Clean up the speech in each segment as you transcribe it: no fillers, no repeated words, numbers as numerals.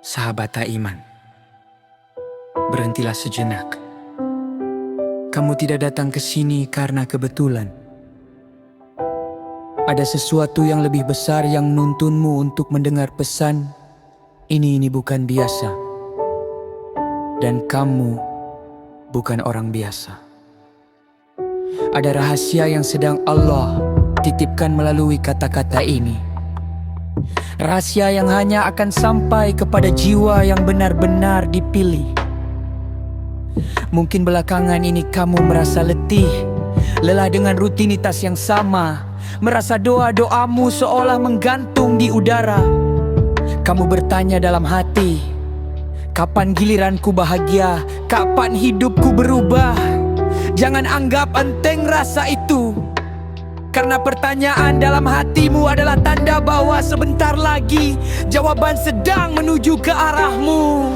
Sahabat iman, berhentilah sejenak. Kamu tidak datang ke sini karena kebetulan. Ada sesuatu yang lebih besar yang menuntunmu untuk mendengar pesan. Ini bukan biasa. Dan kamu bukan orang biasa. Ada rahasia yang sedang Allah titipkan melalui kata-kata ini. Rahasia yang hanya akan sampai kepada jiwa yang benar-benar dipilih. Mungkin belakangan ini kamu merasa letih, lelah dengan rutinitas yang sama, merasa doa-doamu seolah menggantung di udara. Kamu bertanya dalam hati, kapan giliranku bahagia? Kapan hidupku berubah? Jangan anggap enteng rasa itu, karena pertanyaan dalam hatimu adalah tanda bahwa sebentar lagi jawaban sedang menuju ke arahmu.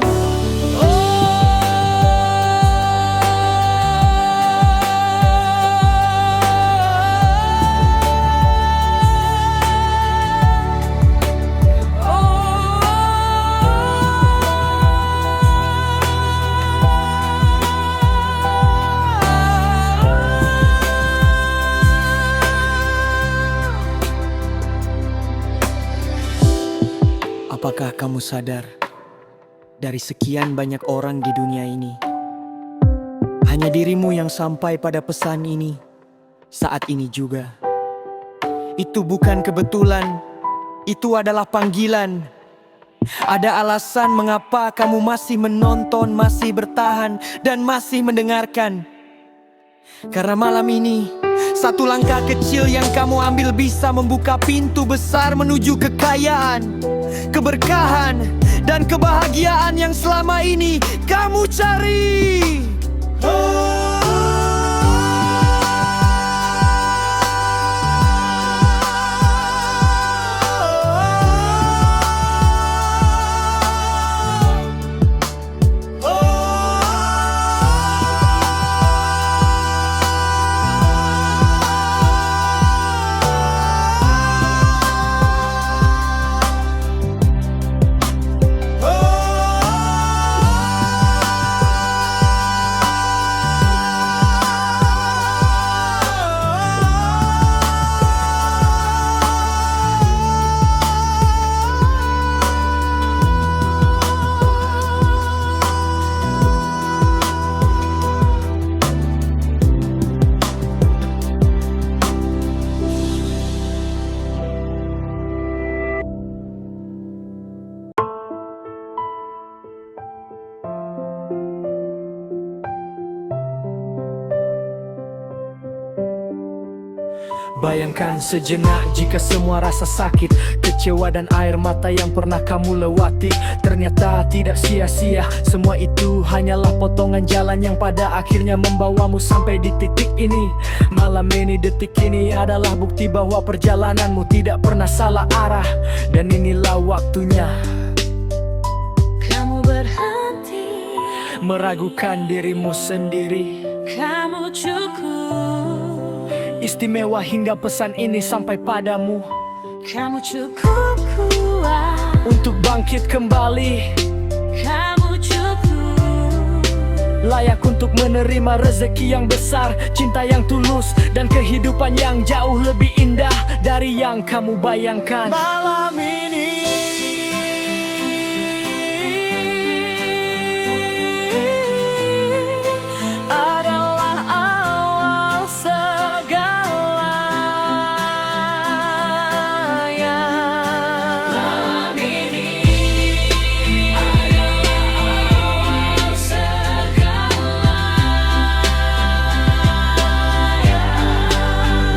Apakah kamu sadar, dari sekian banyak orang di dunia ini, hanya dirimu yang sampai pada pesan ini saat ini juga. Itu bukan kebetulan, itu adalah panggilan. Ada alasan mengapa kamu masih menonton, masih bertahan, dan masih mendengarkan. Karena malam ini, satu langkah kecil yang kamu ambil bisa membuka pintu besar menuju kekayaan, keberkahan, dan kebahagiaan yang selama ini kamu cari. Bayangkan sejenak jika semua rasa sakit, kecewa dan air mata yang pernah kamu lewati ternyata tidak sia-sia. Semua itu hanyalah potongan jalan yang pada akhirnya membawamu sampai di titik ini. Malam ini, detik ini adalah bukti bahwa perjalananmu tidak pernah salah arah. Dan inilah waktunya kamu berhenti, meragukan dirimu sendiri. kamu cukup, Istimewa hingga pesan ini sampai padamu kamu cukup kuat, untuk bangkit kembali, kamu cukup, layak untuk menerima rezeki yang besar, cinta yang tulus, dan kehidupan yang jauh lebih indah dari yang kamu bayangkan. Malam ini adalah awal segalanya. malam ini adalah awal segalanya.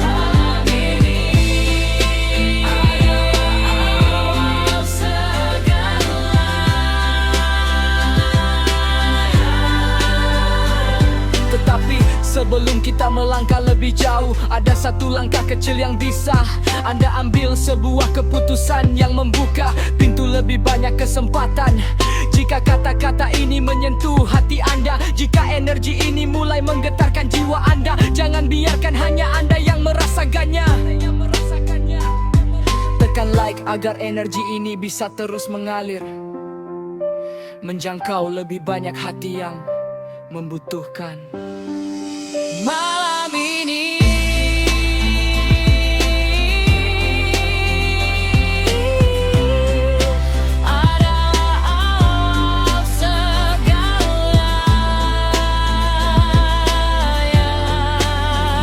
Malam ini adalah awal segalanya. Tetapi sebelum kita melangkah lebih jauh, ada satu langkah kecil yang bisa Anda ambil, sebuah keputusan yang membuka pintu lebih banyak kesempatan. Jika kata-kata ini menyentuh hati Anda, jika energi ini mulai menggetarkan jiwa Anda, jangan biarkan hanya Anda yang merasakannya. Tekan like agar energi ini bisa terus mengalir. menjangkau lebih banyak hati yang membutuhkan. Malam ini adalah segalanya.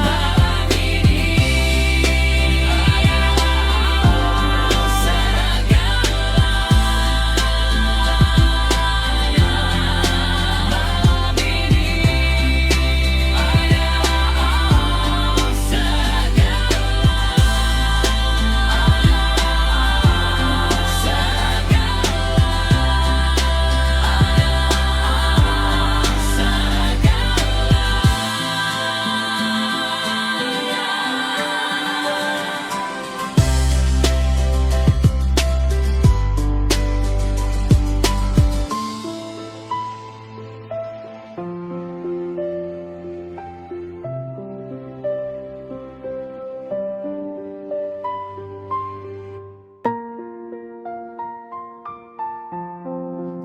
Malam ini adalah segalanya. Malam ini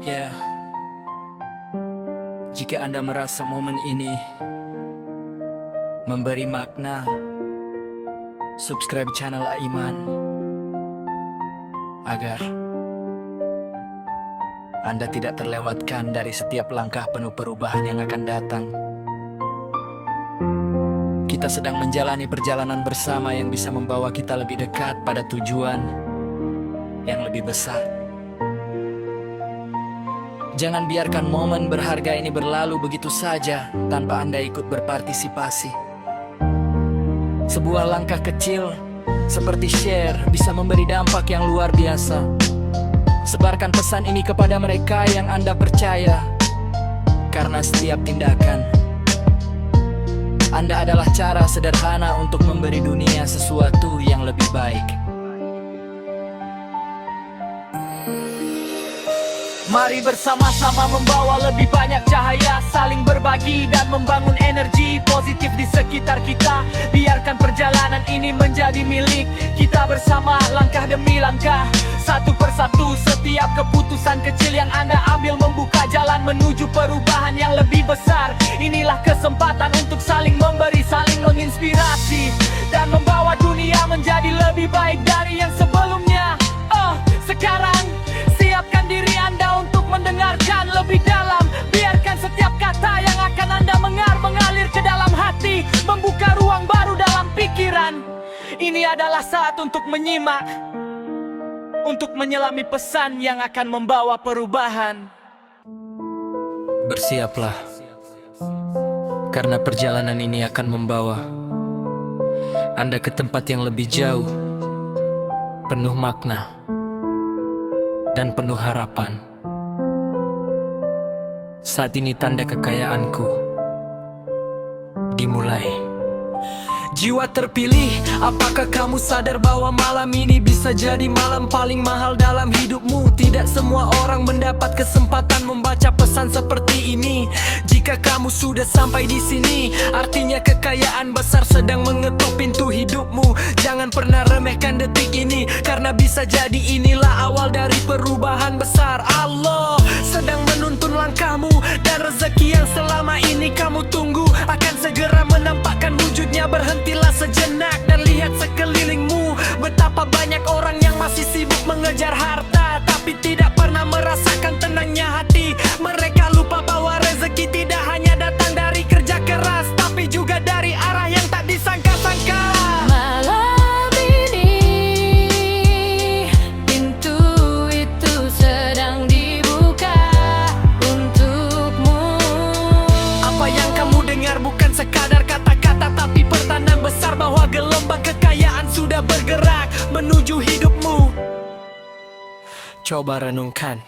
Ya, jika Anda merasa momen ini memberi makna, subscribe channel Aiman agar Anda tidak terlewatkan dari setiap langkah penuh perubahan yang akan datang. Kita sedang menjalani perjalanan bersama yang bisa membawa kita lebih dekat pada tujuan yang lebih besar. Jangan biarkan momen berharga ini berlalu begitu saja tanpa Anda ikut berpartisipasi. Sebuah langkah kecil seperti share bisa memberi dampak yang luar biasa. Sebarkan pesan ini kepada mereka yang Anda percaya, karena setiap tindakan Anda adalah cara sederhana untuk memberi dunia sesuatu yang lebih baik. Mari bersama-sama membawa lebih banyak cahaya, saling berbagi dan membangun energi positif di sekitar kita. Biarkan perjalanan ini menjadi milik kita bersama, langkah demi langkah, satu persatu. Setiap keputusan kecil yang Anda ambil membuka jalan menuju perubahan yang lebih besar. Inilah kesempatan untuk saling memberi, saling menginspirasi, dan membawa dunia menjadi lebih baik dari yang sebelumnya. Sekarang siapkan diri Anda untuk mendengarkan lebih dalam. Biarkan setiap kata yang akan Anda mengalir ke dalam hati, membuka ruang baru dalam pikiran. Ini adalah saat untuk menyimak, untuk menyelami pesan yang akan membawa perubahan. Bersiaplah, karena perjalanan ini akan membawa Anda ke tempat yang lebih jauh, penuh makna dan penuh harapan. Saat ini tanda kekayaanku dimulai. Jiwa terpilih, apakah kamu sadar bahwa malam ini bisa jadi malam paling mahal dalam hidupmu? Tidak semua orang mendapat kesempatan membaca pesan seperti ini. Jika kamu sudah sampai di sini, artinya kekayaan besar sedang mengetuk pintu hidupmu. Jangan pernah remehkan detik ini, karena bisa jadi inilah awal dari perubahan besar. Allah sedang menuntun langkahmu, dan rezeki yang selama ini kamu tunggu akan segera menampakkan wujudnya. Berhentilah sejenak dan lihat sekelilingmu. Betapa banyak orang yang masih sibuk mengejar harta, tapi tidak pernah merasakan tenangnya hati. Mereka lupa bahwa rezeki tidak hanya datang dari kerja keras, tapi juga dari arah yang tak disangka-sangka. Malam ini pintu itu sedang dibuka untukmu. Apa yang kamu dengar bukan sekadar kata-kata, tapi pertanda besar bahwa gelombang kekayaan sudah bergerak menuju hidupmu. Coba renungkan,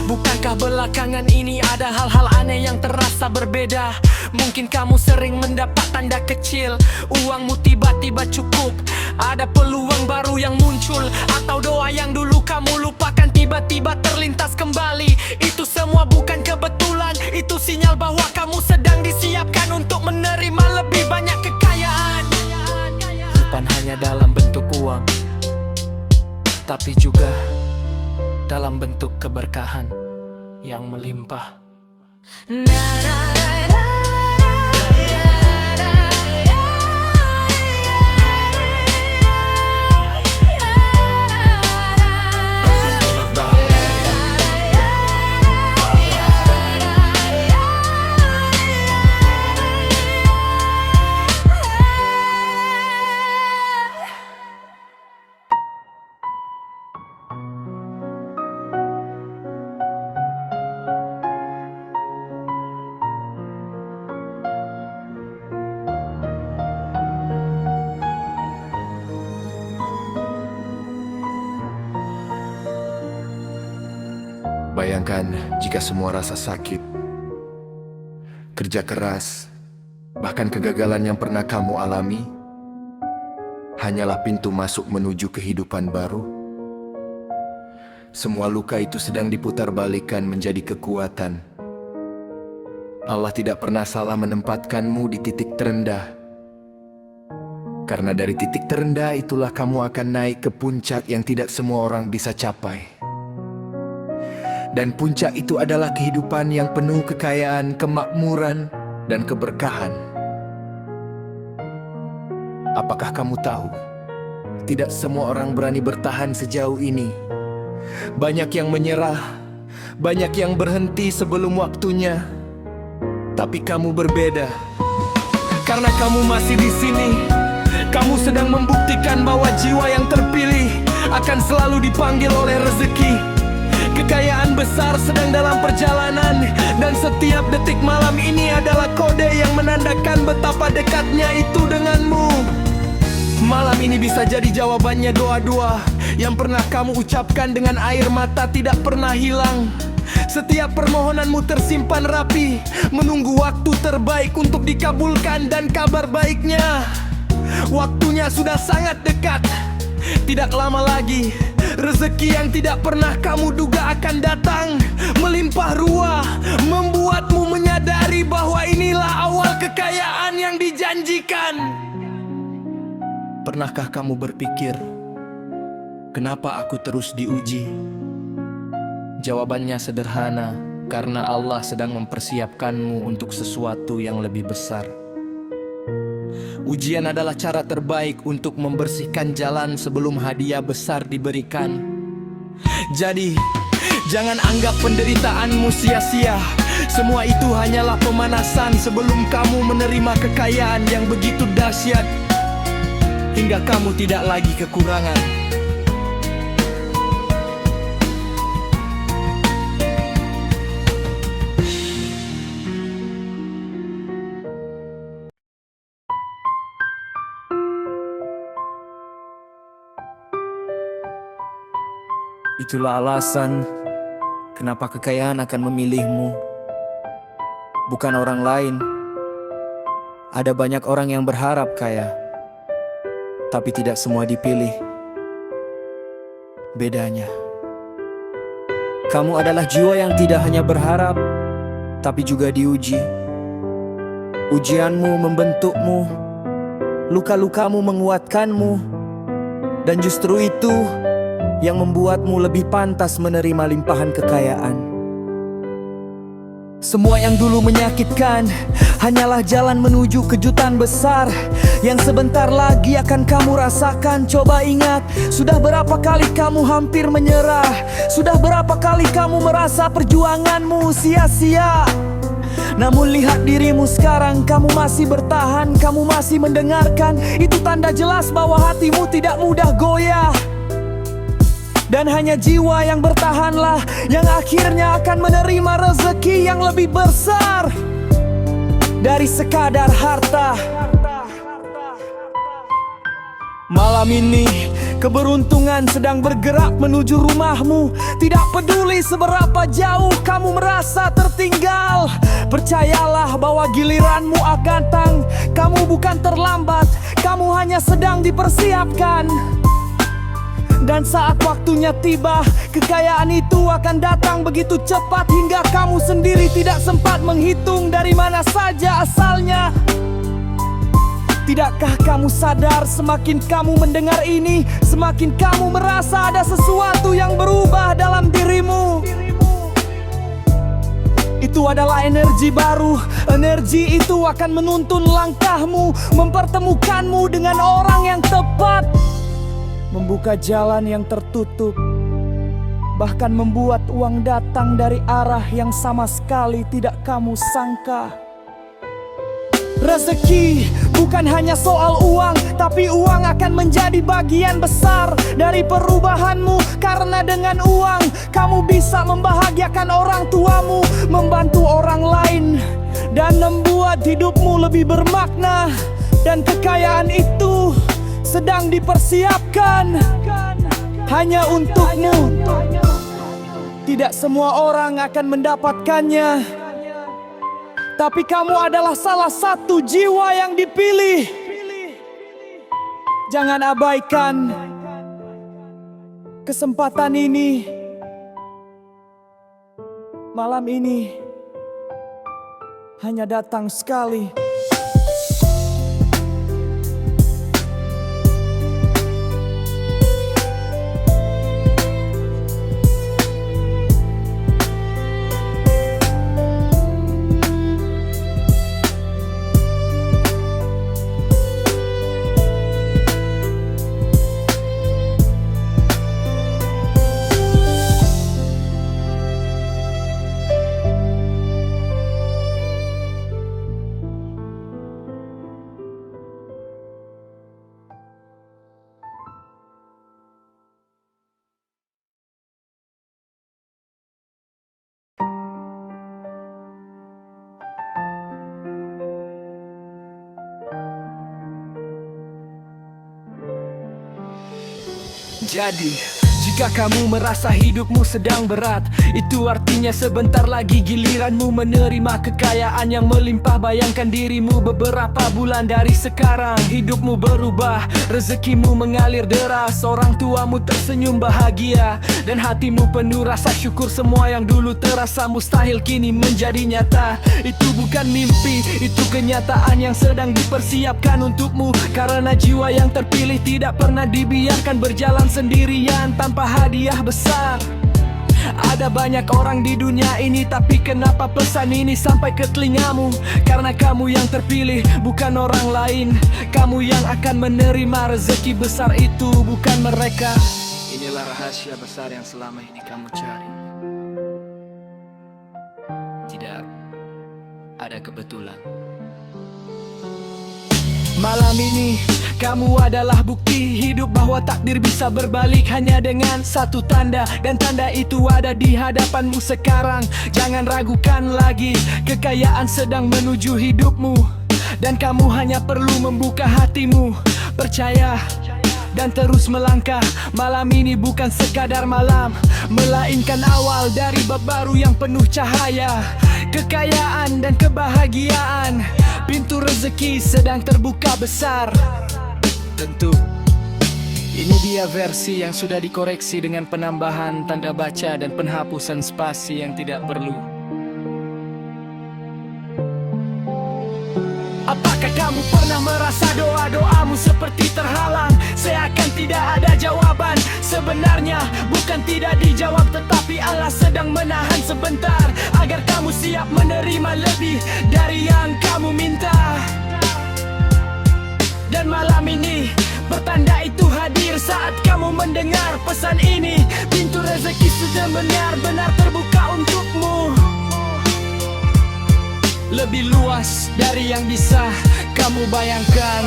bukankah belakangan ini ada hal-hal aneh yang terasa berbeda? Mungkin kamu sering mendapat tanda kecil, uangmu tiba-tiba cukup, ada peluang baru yang muncul, atau doa yang dulu kamu lupakan tiba-tiba terlintas kembali. Itu semua bukan kebetulan, itu sinyal bahwa kamu sedang disiapkan untuk menerima lebih banyak kekayaan. Bukan hanya dalam bentuk uang, tapi juga dalam bentuk keberkahan. yang melimpah. Na na na na Bayangkan jika semua rasa sakit, kerja keras, bahkan kegagalan yang pernah kamu alami hanyalah pintu masuk menuju kehidupan baru. Semua luka itu sedang diputarbalikkan menjadi kekuatan. Allah tidak pernah salah menempatkanmu di titik terendah. Karena dari titik terendah itulah kamu akan naik ke puncak yang tidak semua orang bisa capai. Dan puncak itu adalah kehidupan yang penuh kekayaan, kemakmuran, dan keberkahan. Apakah kamu tahu? Tidak semua orang berani bertahan sejauh ini. Banyak yang menyerah, banyak yang berhenti sebelum waktunya. Tapi kamu berbeda. Karena kamu masih di sini. Kamu sedang membuktikan bahwa jiwa yang terpilih akan selalu dipanggil oleh rezeki. Kekayaan besar sedang dalam perjalanan, dan setiap detik malam ini adalah kode yang menandakan betapa dekatnya itu denganmu. Malam ini bisa jadi jawabannya doa-doa yang pernah kamu ucapkan dengan air mata tidak pernah hilang. Setiap permohonanmu tersimpan rapi, menunggu waktu terbaik untuk dikabulkan. Dan kabar baiknya, waktunya sudah sangat dekat. Tidak lama lagi, rezeki yang tidak pernah kamu duga akan datang, melimpah ruah, membuatmu menyadari bahwa inilah awal kekayaan yang dijanjikan. Pernahkah kamu berpikir, kenapa aku terus diuji? Jawabannya sederhana, karena Allah sedang mempersiapkanmu untuk sesuatu yang lebih besar. Ujian adalah cara terbaik untuk membersihkan jalan sebelum hadiah besar diberikan. Jadi, jangan anggap penderitaanmu sia-sia. Semua itu hanyalah pemanasan sebelum kamu menerima kekayaan yang begitu dahsyat, hingga kamu tidak lagi kekurangan. Itulah alasan kenapa kekayaan akan memilihmu, bukan orang lain. Ada banyak orang yang berharap kaya, tapi tidak semua dipilih. Bedanya, kamu adalah jiwa yang tidak hanya berharap, tapi juga diuji. Ujianmu membentukmu, luka-lukamu menguatkanmu, dan justru itu yang membuatmu lebih pantas menerima limpahan kekayaan. Semua yang dulu menyakitkan hanyalah jalan menuju kejutan besar yang sebentar lagi akan kamu rasakan. Coba ingat, sudah berapa kali kamu hampir menyerah? Sudah berapa kali kamu merasa perjuanganmu sia-sia? Namun lihat dirimu sekarang, kamu masih bertahan, kamu masih mendengarkan. Itu tanda jelas bahwa hatimu tidak mudah goyah. Dan hanya jiwa yang bertahanlah yang akhirnya akan menerima rezeki yang lebih besar dari sekadar harta. Malam ini keberuntungan sedang bergerak menuju rumahmu. Tidak peduli seberapa jauh kamu merasa tertinggal, percayalah bahwa giliranmu akan datang. Kamu bukan terlambat, kamu hanya sedang dipersiapkan. Dan saat waktunya tiba, kekayaan itu akan datang begitu cepat hingga kamu sendiri tidak sempat menghitung dari mana saja asalnya. Tidakkah kamu sadar, semakin kamu mendengar ini, semakin kamu merasa ada sesuatu yang berubah dalam dirimu. itu adalah energi baru. Energi itu akan menuntun langkahmu, mempertemukanmu dengan orang yang tepat, membuka jalan yang tertutup, bahkan membuat uang datang dari arah yang sama sekali tidak kamu sangka. Rezeki bukan hanya soal uang, tapi uang akan menjadi bagian besar dari perubahanmu. Karena dengan uang, kamu bisa membahagiakan orang tuamu, membantu orang lain, dan membuat hidupmu lebih bermakna. Dan kekayaan itu sedang dipersiapkan hanya untukmu. Tidak semua orang akan mendapatkannya, tapi kamu adalah salah satu jiwa yang dipilih. Jangan abaikan kesempatan ini. Malam ini hanya datang sekali. Jadi, jika kamu merasa hidupmu sedang berat, itu artinya sebentar lagi giliranmu menerima kekayaan yang melimpah. Bayangkan dirimu beberapa bulan dari sekarang, hidupmu berubah, rezekimu mengalir deras, orang tuamu tersenyum bahagia, dan hatimu penuh rasa syukur. Semua yang dulu terasa mustahil kini menjadi nyata. Itu bukan mimpi, itu kenyataan yang sedang dipersiapkan untukmu. Karena jiwa yang terpilih tidak pernah dibiarkan berjalan sendirian tanpa hadiah besar. Ada banyak orang di dunia ini, tapi kenapa pesan ini sampai ke telingamu? Karena kamu yang terpilih, bukan orang lain. Kamu yang akan menerima rezeki besar itu, bukan mereka. Inilah rahasia besar yang selama ini kamu cari. Tidak ada kebetulan. Malam ini kamu adalah bukti hidup bahwa takdir bisa berbalik hanya dengan satu tanda, dan tanda itu ada di hadapanmu sekarang. Jangan ragukan lagi, kekayaan sedang menuju hidupmu, dan kamu hanya perlu membuka hatimu, percaya, dan terus melangkah. Malam ini bukan sekadar malam, melainkan awal dari bab baru yang penuh cahaya, kekayaan dan kebahagiaan. Pintu rezeki sedang terbuka besar. Tentu ini dia versi yang sudah dikoreksi dengan penambahan tanda baca dan penghapusan spasi yang tidak perlu. Apakah kamu pernah merasa doa-doamu seperti terhalang? Seakan tidak ada jawaban. Sebenarnya bukan tidak dijawab, tetapi Allah sedang menahan sebentar agar kamu siap menerima lebih dari yang kamu minta. Dan malam ini pertanda itu hadir saat kamu mendengar pesan ini. Pintu rezeki sudah benar-benar terbuka untukmu, lebih luas dari yang bisa kamu bayangkan.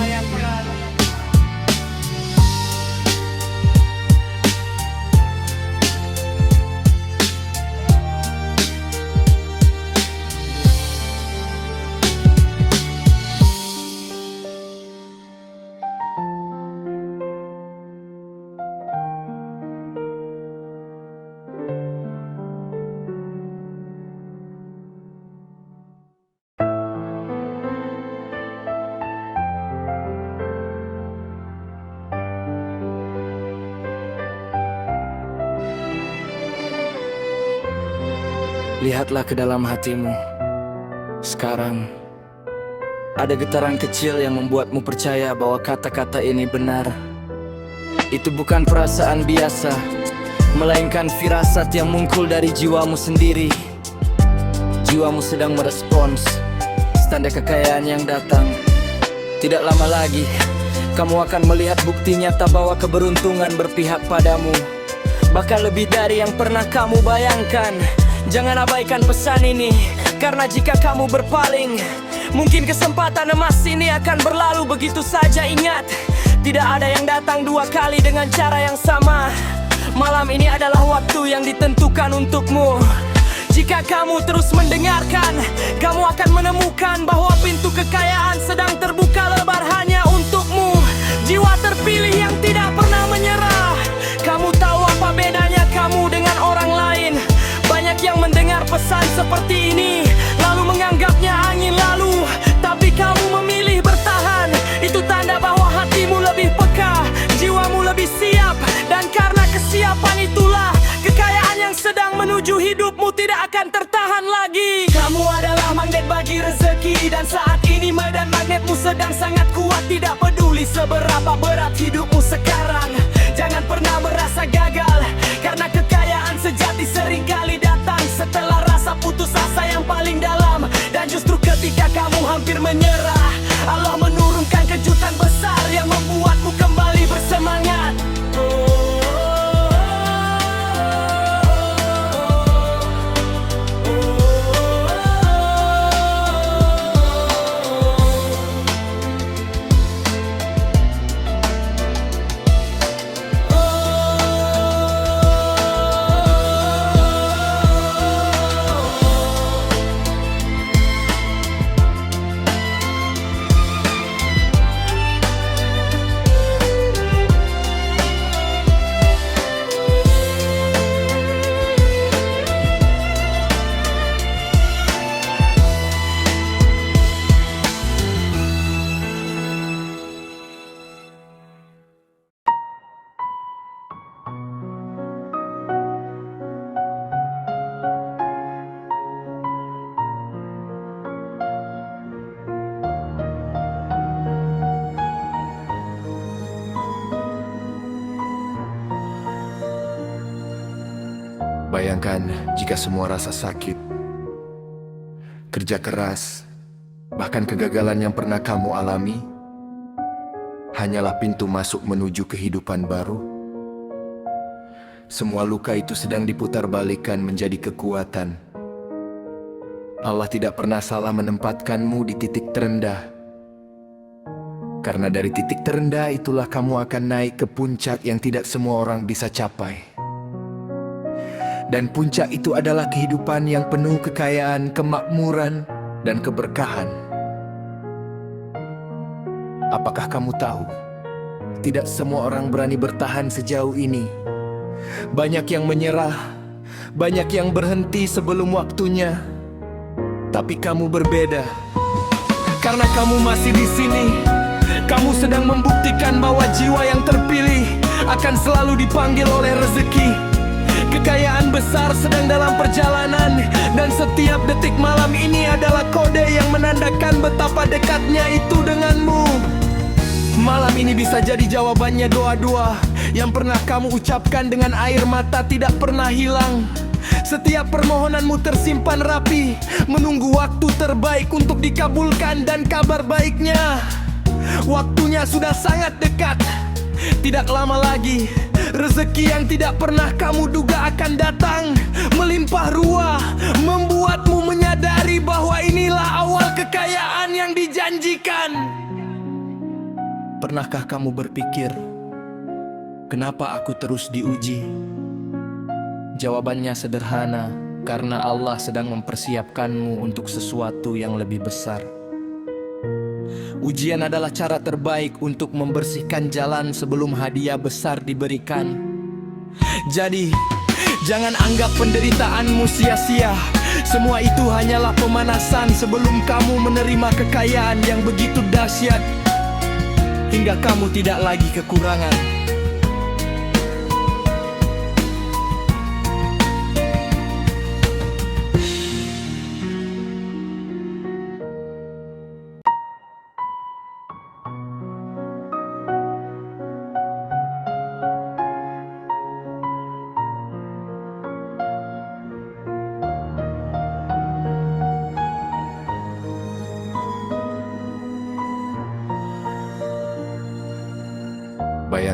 Lihatlah ke dalam hatimu. Sekarang ada getaran kecil yang membuatmu percaya bahwa kata-kata ini benar. Itu bukan perasaan biasa, melainkan firasat yang muncul dari jiwamu sendiri. jiwamu sedang merespons tanda kekayaan yang datang. Tidak lama lagi kamu akan melihat bukti nyata bahwa keberuntungan berpihak padamu, bahkan lebih dari yang pernah kamu bayangkan. Jangan abaikan pesan ini, karena jika kamu berpaling, mungkin kesempatan emas ini akan berlalu begitu saja. Ingat, tidak ada yang datang dua kali dengan cara yang sama. Malam ini adalah waktu yang ditentukan untukmu. Jika kamu terus mendengarkan, kamu akan menemukan bahwa pintu kekayaan sedang terbuka lebar hanya untukmu. Jiwa terpilih yang tidak pernah menyerah. Kamu tahu apa bedanya kamu dengan orang lain? Banyak yang mendengar pesan seperti ini lalu menganggapnya angin lalu, tapi kamu memilih bertahan. Itu tanda bahwa hatimu lebih peka, jiwamu lebih siap. Dan karena kesiapan itulah kekayaan yang sedang menuju hidupmu tidak akan tertahan lagi. Kamu adalah magnet bagi rezeki, dan saat ini medan magnetmu sedang sangat kuat. Tidak peduli seberapa berat hidupmu sekarang, jangan pernah merasa gagal, karena kekayaan sejati seringkali datang setelah rasa putus asa yang paling dalam. Dan justru ketika kamu hampir menyerah, Allah menurunkan kejutan besar yang membuatmu kembali bersemangat. Bayangkan jika semua rasa sakit, kerja keras, bahkan kegagalan yang pernah kamu alami hanyalah pintu masuk menuju kehidupan baru. Semua luka itu sedang diputarbalikkan menjadi kekuatan. Allah tidak pernah salah menempatkanmu di titik terendah, karena dari titik terendah itulah kamu akan naik ke puncak yang tidak semua orang bisa capai. Dan puncak itu adalah kehidupan yang penuh kekayaan, kemakmuran, dan keberkahan. Apakah kamu tahu? Tidak semua orang berani bertahan sejauh ini. Banyak yang menyerah, banyak yang berhenti sebelum waktunya. Tapi kamu berbeda. Karena kamu masih di sini, kamu sedang membuktikan bahwa jiwa yang terpilih akan selalu dipanggil oleh rezeki. Kekayaan besar sedang dalam perjalanan, dan setiap detik malam ini adalah kode yang menandakan betapa dekatnya itu denganmu. Malam ini bisa jadi jawabannya doa-doa yang pernah kamu ucapkan dengan air mata tidak pernah hilang. Setiap permohonanmu tersimpan rapi, menunggu waktu terbaik untuk dikabulkan. Dan kabar baiknya, waktunya sudah sangat dekat. Tidak lama lagi, rezeki yang tidak pernah kamu duga akan datang, melimpah ruah, membuatmu menyadari bahwa inilah awal kekayaan yang dijanjikan. Pernahkah kamu berpikir, kenapa aku terus diuji? Jawabannya sederhana, karena Allah sedang mempersiapkanmu untuk sesuatu yang lebih besar. Ujian adalah cara terbaik untuk membersihkan jalan sebelum hadiah besar diberikan. Jadi, jangan anggap penderitaanmu sia-sia. Semua itu hanyalah pemanasan sebelum kamu menerima kekayaan yang begitu dahsyat, hingga kamu tidak lagi kekurangan.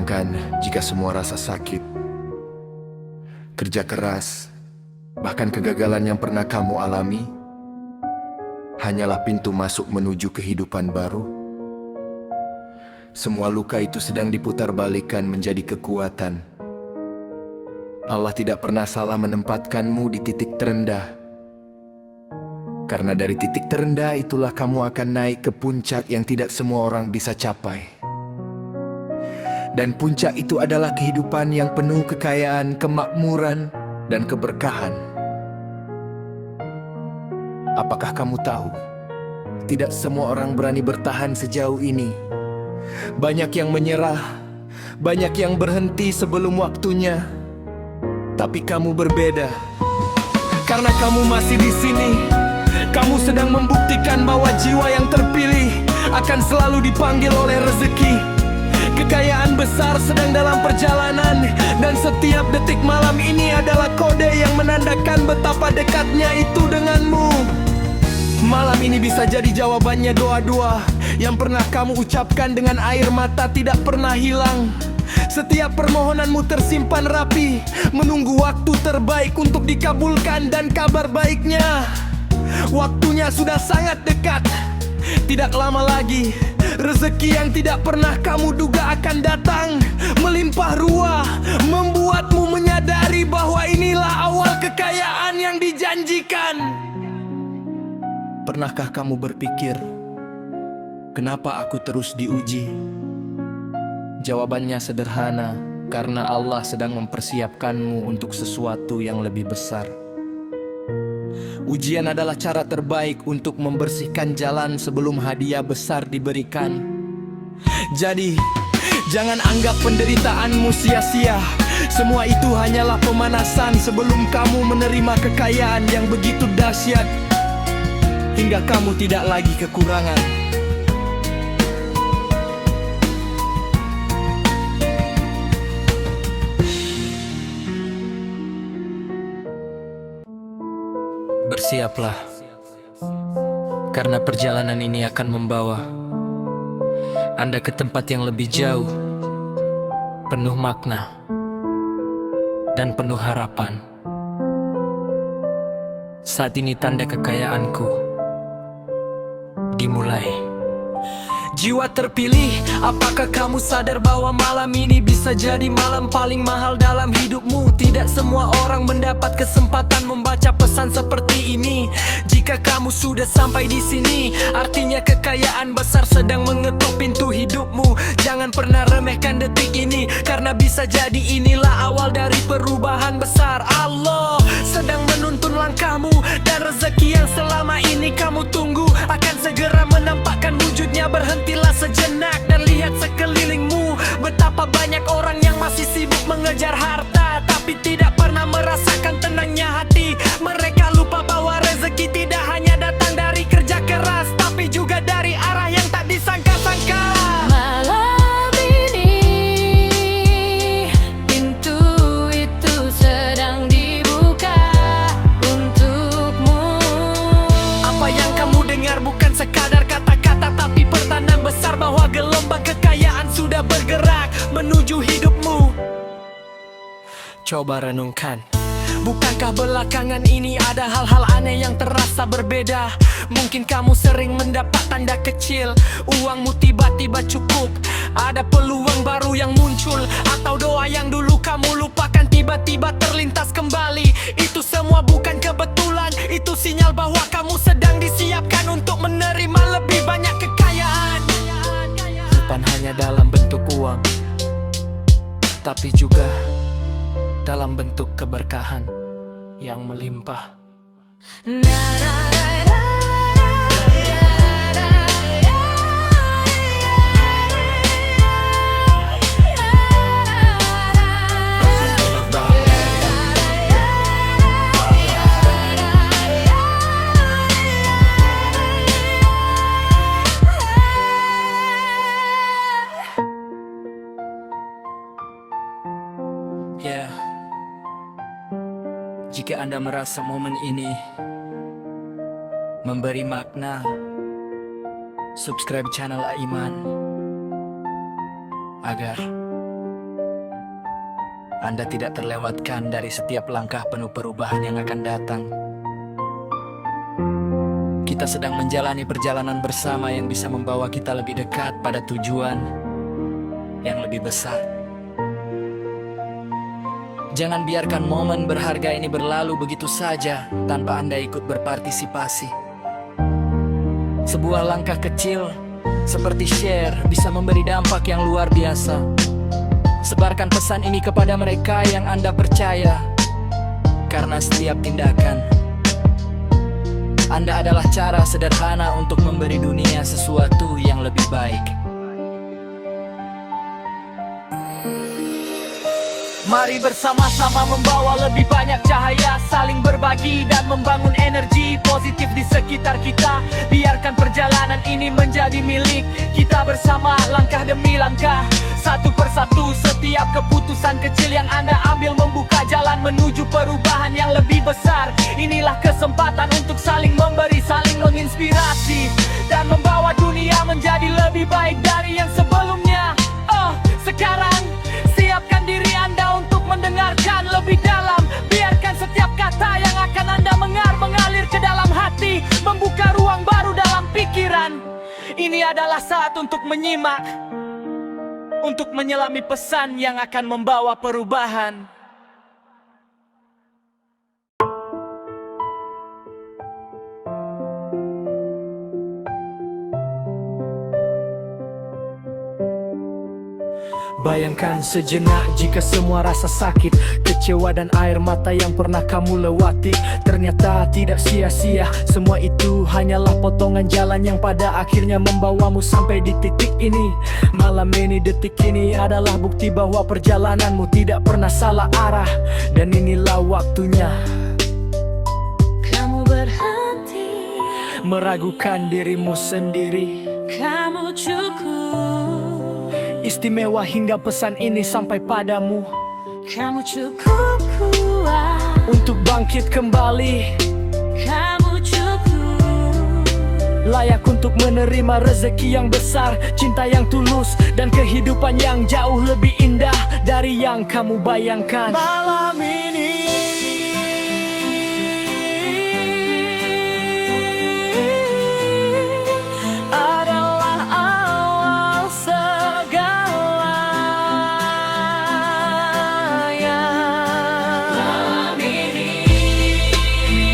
Bayangkan jika semua rasa sakit, kerja keras, bahkan kegagalan yang pernah kamu alami hanyalah pintu masuk menuju kehidupan baru. Semua luka itu sedang diputarbalikkan menjadi kekuatan. Allah tidak pernah salah menempatkanmu di titik terendah. Karena dari titik terendah itulah kamu akan naik ke puncak yang tidak semua orang bisa capai. Dan puncak itu adalah kehidupan yang penuh kekayaan, kemakmuran, dan keberkahan. Apakah kamu tahu? Tidak semua orang berani bertahan sejauh ini. Banyak yang menyerah, banyak yang berhenti sebelum waktunya. Tapi kamu berbeda. Karena kamu masih di sini. Kamu sedang membuktikan bahwa jiwa yang terpilih akan selalu dipanggil oleh rezeki. Kekayaan besar sedang dalam perjalanan, dan setiap detik malam ini adalah kode yang menandakan betapa dekatnya itu denganmu. Malam ini bisa jadi jawabannya doa-doa yang pernah kamu ucapkan dengan air mata tidak pernah hilang. Setiap permohonanmu tersimpan rapi, menunggu waktu terbaik untuk dikabulkan. Dan kabar baiknya, waktunya sudah sangat dekat. Tidak lama lagi, rezeki yang tidak pernah kamu duga akan datang, melimpah ruah, membuatmu menyadari bahwa inilah awal kekayaan yang dijanjikan. Pernahkah kamu berpikir, kenapa aku terus diuji? Jawabannya sederhana, karena Allah sedang mempersiapkanmu untuk sesuatu yang lebih besar. Ujian adalah cara terbaik untuk membersihkan jalan sebelum hadiah besar diberikan. Jadi, jangan anggap penderitaanmu sia-sia. Semua itu hanyalah pemanasan sebelum kamu menerima kekayaan yang begitu dahsyat, hingga kamu tidak lagi kekurangan. Bersiaplah, karena perjalanan ini akan membawa Anda ke tempat yang lebih jauh, penuh makna dan penuh harapan. Saat ini tanda kekayaanku dimulai. Jiwa terpilih, apakah kamu sadar bahwa malam ini bisa jadi malam paling mahal dalam hidupmu? Tidak semua orang mendapat kesempatan membaca pesan seperti ini. Jika kamu sudah sampai di sini, artinya kekayaan besar sedang mengetuk pintu hidupmu. Jangan pernah remehkan detik ini, karena bisa jadi inilah awal dari perubahan besar. Allah sedang menuntun langkahmu, dan rezeki yang selama ini kamu tunggu akan segera menampakkan wujudnya. Berhentilah sejenak dan lihat sekelilingmu. Betapa banyak orang yang masih sibuk mengejar harta, tapi tidak pernah merasakan tenangnya hati. Mereka lupa bahwa rezeki tidak hanya datang dari kerja keras, tapi juga dari arah yang tak disangka-sangka. Malam ini pintu itu sedang dibuka untukmu. Apa yang kamu dengar bukan sekadar kata-kata, tapi pertanda besar bahwa gelombang kekayaan sudah bergerak menuju hidupmu. Coba renungkan, bukankah belakangan ini ada hal-hal aneh yang terasa berbeda? Mungkin kamu sering mendapat tanda kecil, uangmu tiba-tiba cukup, ada peluang baru yang muncul, atau doa yang dulu kamu lupakan tiba-tiba terlintas kembali. Itu semua bukan kebetulan, itu sinyal bahwa kamu sedang disiapkan untuk menerima lebih banyak kekayaan. Bukan hanya dalam bentuk uang, tapi juga dalam bentuk keberkahan yang melimpah. Na, na, na, na, Ya, jika Anda merasa momen ini memberi makna, subscribe channel Aiman agar Anda tidak terlewatkan dari setiap langkah penuh perubahan yang akan datang. Kita sedang menjalani perjalanan bersama yang bisa membawa kita lebih dekat pada tujuan yang lebih besar. Jangan biarkan momen berharga ini berlalu begitu saja tanpa Anda ikut berpartisipasi. Sebuah langkah kecil seperti share bisa memberi dampak yang luar biasa. Sebarkan pesan ini kepada mereka yang Anda percaya, karena setiap tindakan Anda adalah cara sederhana untuk memberi dunia sesuatu yang lebih baik. Mari bersama-sama membawa lebih banyak cahaya, saling berbagi dan membangun energi positif di sekitar kita. Biarkan perjalanan ini menjadi milik kita bersama, langkah demi langkah, satu persatu. Setiap keputusan kecil yang Anda ambil membuka jalan menuju perubahan yang lebih besar. Inilah kesempatan untuk saling memberi, saling menginspirasi, dan membawa dunia menjadi lebih baik dari yang sebelumnya. Sekarang siapkan diri Anda untuk mendengarkan lebih dalam. Biarkan setiap kata yang akan Anda mengalir ke dalam hati, membuka ruang baru dalam pikiran. Ini adalah saat untuk menyimak, untuk menyelami pesan yang akan membawa perubahan. Bayangkan sejenak jika semua rasa sakit, kecewa dan air mata yang pernah kamu lewati ternyata tidak sia-sia. Semua itu hanyalah potongan jalan yang pada akhirnya membawamu sampai di titik ini. Malam ini, detik ini adalah bukti bahwa perjalananmu tidak pernah salah arah. Dan inilah waktunya Kamu berhenti, meragukan dirimu sendiri. kamu cukup, Istimewa hingga pesan ini sampai padamu kamu cukup kuat, untuk bangkit kembali, kamu cukup, layak untuk menerima rezeki yang besar, cinta yang tulus, dan kehidupan yang jauh lebih indah dari yang kamu bayangkan. Malam ini adalah awal segalanya. Malam ini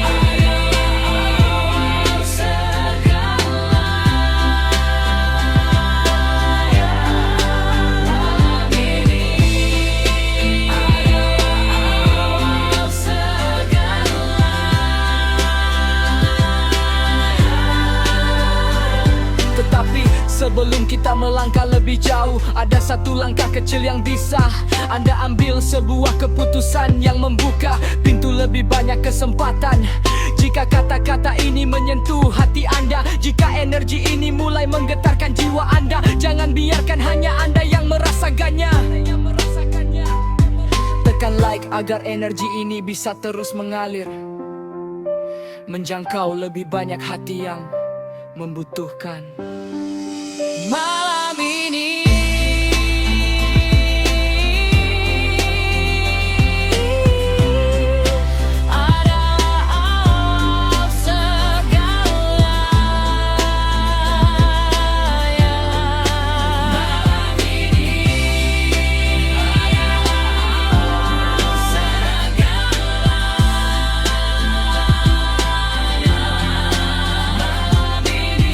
adalah awal segalanya. Malam ini adalah awal segalanya. Tetapi sebelum kita melangkah lebih jauh, ada satu langkah kecil yang bisa Anda ambil, sebuah keputusan yang membuka pintu lebih banyak kesempatan. Jika kata-kata ini menyentuh hati Anda, jika energi ini mulai menggetarkan jiwa Anda, jangan biarkan hanya Anda yang merasakannya. Tekan like agar energi ini bisa terus mengalir, menjangkau lebih banyak hati yang membutuhkan. Malam ini adalah awal segalanya. Malam ini adalah awal segalanya. Malam ini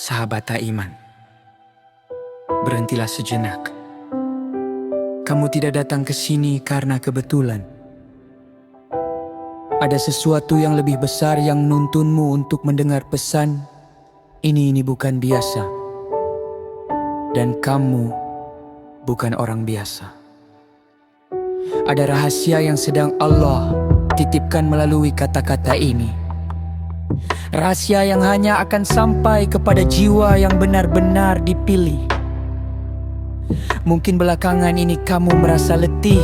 Sahabat tak iman, berhentilah sejenak. Kamu tidak datang ke sini karena kebetulan. Ada sesuatu yang lebih besar yang nuntunmu untuk mendengar pesan. Ini bukan biasa. Dan kamu bukan orang biasa. Ada rahasia yang sedang Allah titipkan melalui kata-kata ini. Rahasia yang hanya akan sampai kepada jiwa yang benar-benar dipilih. Mungkin belakangan ini kamu merasa letih,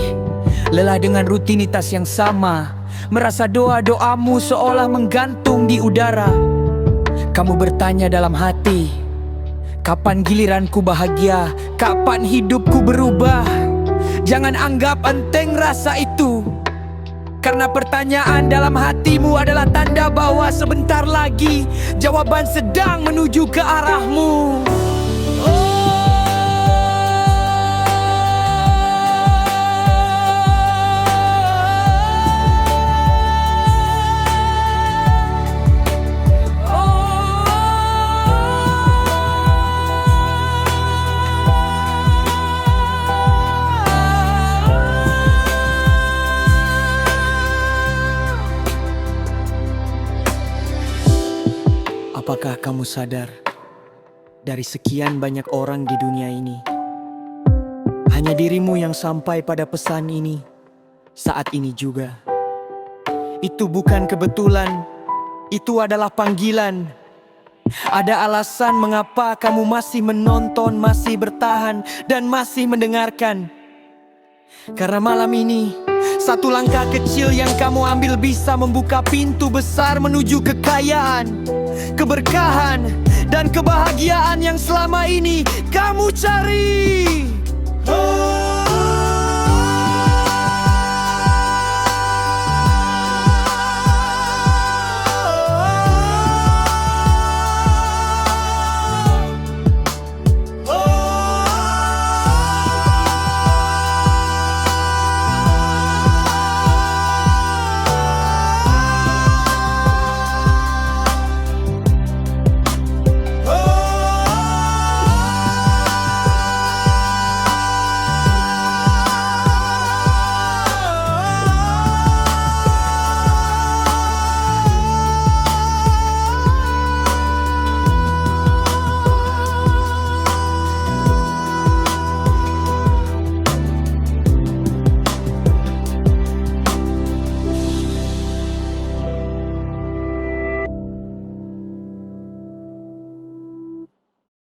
lelah dengan rutinitas yang sama, merasa doa-doamu seolah menggantung di udara. Kamu bertanya dalam hati, kapan giliranku bahagia? Kapan hidupku berubah? Jangan anggap enteng rasa itu, karena pertanyaan dalam hatimu adalah tanda bahwa sebentar lagi jawaban sedang menuju ke arahmu. Apakah kamu sadar, dari sekian banyak orang di dunia ini, hanya dirimu yang sampai pada pesan ini, saat ini juga. Itu bukan kebetulan, itu adalah panggilan. Ada alasan mengapa kamu masih menonton, masih bertahan, dan masih mendengarkan. Karena malam ini, satu langkah kecil yang kamu ambil bisa membuka pintu besar menuju kekayaan, keberkahan, dan kebahagiaan yang selama ini kamu cari.